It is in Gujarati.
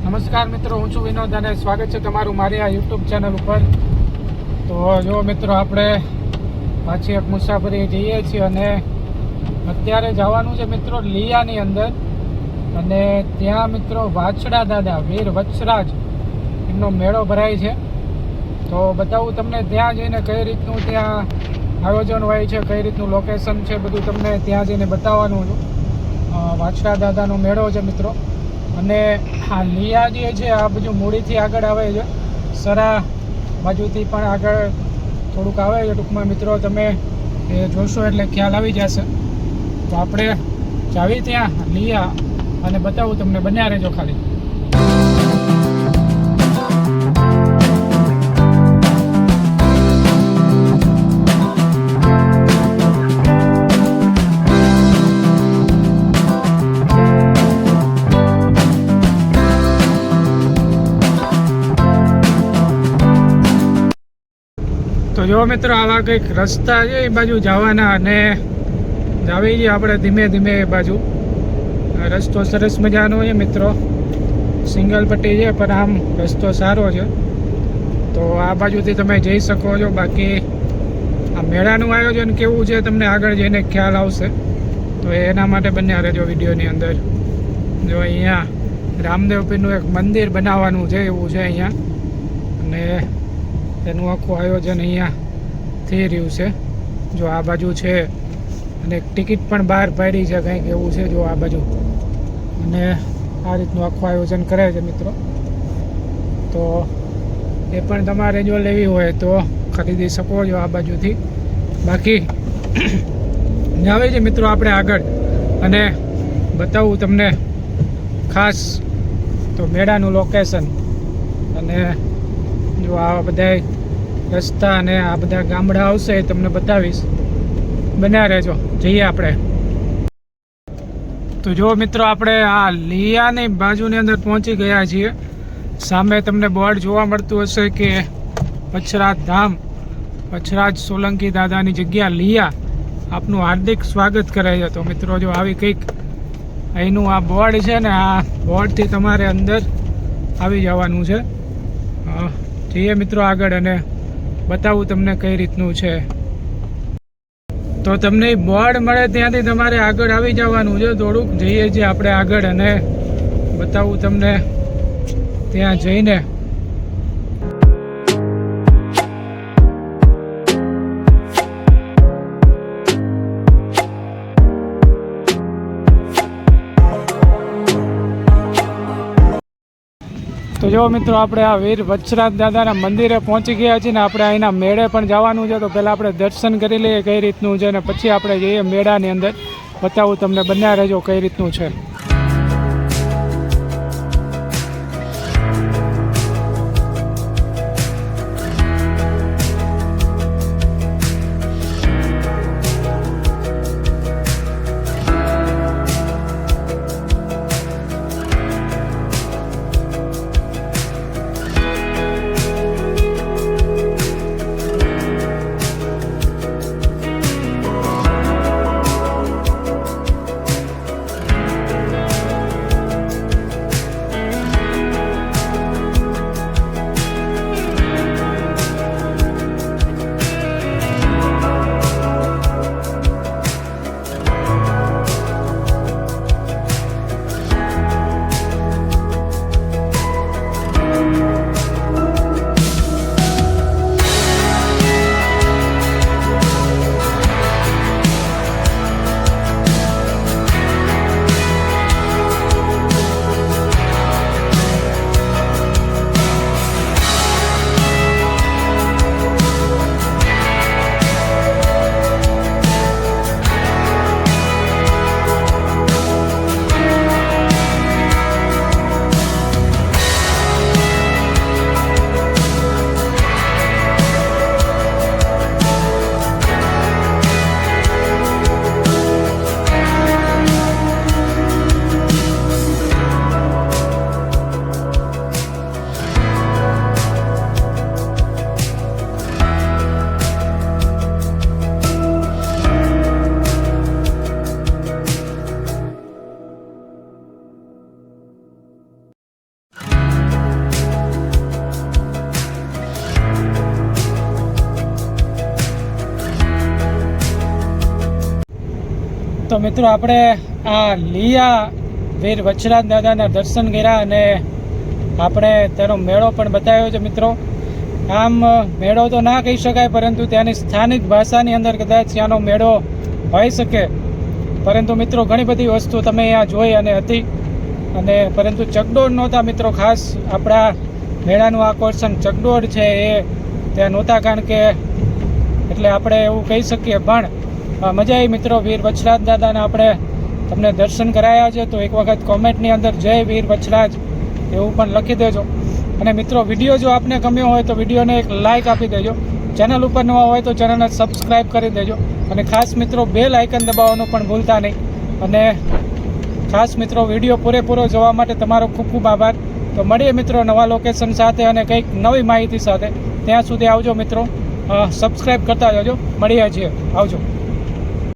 નમસ્કાર મિત્રો, હું છું વિનોદ અને સ્વાગત છે તમારું મારી આ યુટ્યુબ ચેનલ ઉપર. તો જો મિત્રો, આપણે પાછી એક મુસાફરી જઈએ છીએ અને અત્યારે જવાનું છે મિત્રો લીયાની અંદર. અને ત્યાં મિત્રો વાછડા દાદા વીર વત્સરાજ એમનો મેળો ભરાય છે. તો બતાવું તમને ત્યાં જઈને કઈ રીતનું ત્યાં આયોજન હોય છે, કઈ રીતનું લોકેશન છે, બધું તમને ત્યાં જઈને બતાવવાનું છું. વાછડા દાદાનો મેળો છે મિત્રો. અને આ લીયા જે છે આ બધું મૂડીથી આગળ આવે છે, સરા બાજુથી પણ આગળ થોડુંક આવે છે. ટૂંકમાં મિત્રો તમે એ જોશો એટલે ખ્યાલ આવી જશે. તો આપણે જાવી ત્યાં લીયા અને બતાવું તમને, બન્યા રહેજો ખાલી. તો જો મિત્રો, આવા કંઈક રસ્તા છે એ બાજુ જવાના અને જાવી છીએ આપણે ધીમે ધીમે એ બાજુ. રસ્તો સરસ મજાનો છે મિત્રો, સિંગલ પટ્ટી છે પણ આમ રસ્તો સારો છે. તો આ બાજુથી તમે જઈ શકો છો. બાકી આ મેળાનું આયોજન કેવું છે તમને આગળ જઈને ખ્યાલ આવશે. તો એના માટે બન્યા રહેજો વિડીયોની અંદર. જો અહીંયા રામદેવ પીરનું એક મંદિર બનાવવાનું છે એવું છે અહીંયા, અને તેનું આખું આયોજન અહીંયા થઈ રહ્યું છે. જો આ બાજુ છે અને ટિકિટ પણ બહાર પાડી છે કંઈક એવું છે. જો આ બાજુ અને આ રીતનું આખું આયોજન કરે છે મિત્રો. તો એ પણ તમારે જો લેવી હોય તો ખરીદી શકો છો આ બાજુથી. બાકી આવે છે મિત્રો આપણે આગળ અને બતાવું તમને ખાસ તો મેળાનું લોકેશન. અને જો આ બધા રસ્તા અને આ બધા ગામડા આવશે એ તમને બતાવીશ. બન્યા રહેજો, જઈએ આપણે. તો જો મિત્રો, આપણે આ લીયાની બાજુની અંદર પહોંચી ગયા છીએ. સામે તમને બોર્ડ જોવા મળતું હશે કે વત્સરાજ ધામ, વત્સરાજ સોલંકી દાદાની જગ્યા લીયા આપનું હાર્દિક સ્વાગત કરે છે. તો મિત્રો જો આવી કંઈક અહીંનું આ બોર્ડ છે ને, આ બોર્ડથી તમારે અંદર આવી જવાનું છે. જઈએ મિત્રો આગળ અને બતાવું તમને કઈ રીતનું છે. તો તમને બોર્ડ મળે ત્યાંથી તમારે આગળ આવી જવાનું છે. થોડુંક જઈએ છીએ આપણે આગળ અને બતાવું તમને ત્યાં જઈને. તો જો મિત્રો, આપણે આ વીર વત્સરાજ દાદાના મંદિરે પહોંચી ગયા છીએ ને આપણે અહીંના મેળે પણ જવાનું છે. તો પહેલાં આપણે દર્શન કરી લઈએ કઈ રીતનું છે, અને પછી આપણે જઈએ મેળાની અંદર. બતાવું તમને, બન્યા રહેજો કઈ રીતનું છે. તો મિત્રો આપણે આ લિયા વીર વછરાજ દાદાના દર્શન કર્યા અને આપણે તેનો મેળો પણ બતાવ્યો છે મિત્રો. આમ મેળો તો ના કહી શકાય, પરંતુ ત્યાંની સ્થાનિક ભાષાની અંદર કદાચ ત્યાંનો મેળો હોઈ શકે, પરંતુ મિત્રો ઘણી બધી વસ્તુ તમે અહીંયા જોઈ અને હતી. અને પરંતુ ચકડોળ નહોતા મિત્રો. ખાસ આપણા મેળાનું આકર્ષણ ચકડોળ છે એ ત્યાં નહોતા, કારણ કે એટલે આપણે એવું કહી શકીએ. પણ મજા આવી મિત્રો. વીર વછરાજ દાદાના આપણે તમને દર્શન કરાયા છે, તો એક વખત કોમેન્ટની અંદર જય વીર વછરાજ એવું પણ લખી દેજો. અને મિત્રો વિડીયો જો આપને ગમ્યો હોય તો વિડીયોને એક લાઇક આપી દેજો. ચેનલ ઉપર નવા હોય તો ચેનલને સબસ્ક્રાઈબ કરી દેજો. અને ખાસ મિત્રો બેલ આઇકન દબાવવાનું પણ ભૂલતા નહીં. અને ખાસ મિત્રો વિડીયો પૂરેપૂરો જોવા માટે તમારો ખૂબ ખૂબ આભાર. તો મળીએ મિત્રો નવા લોકેશન સાથે અને કંઈક નવી માહિતી સાથે. ત્યાં સુધી આવજો મિત્રો, સબસ્ક્રાઈબ કરતા જજો. મળીએ છીએ, આવજો.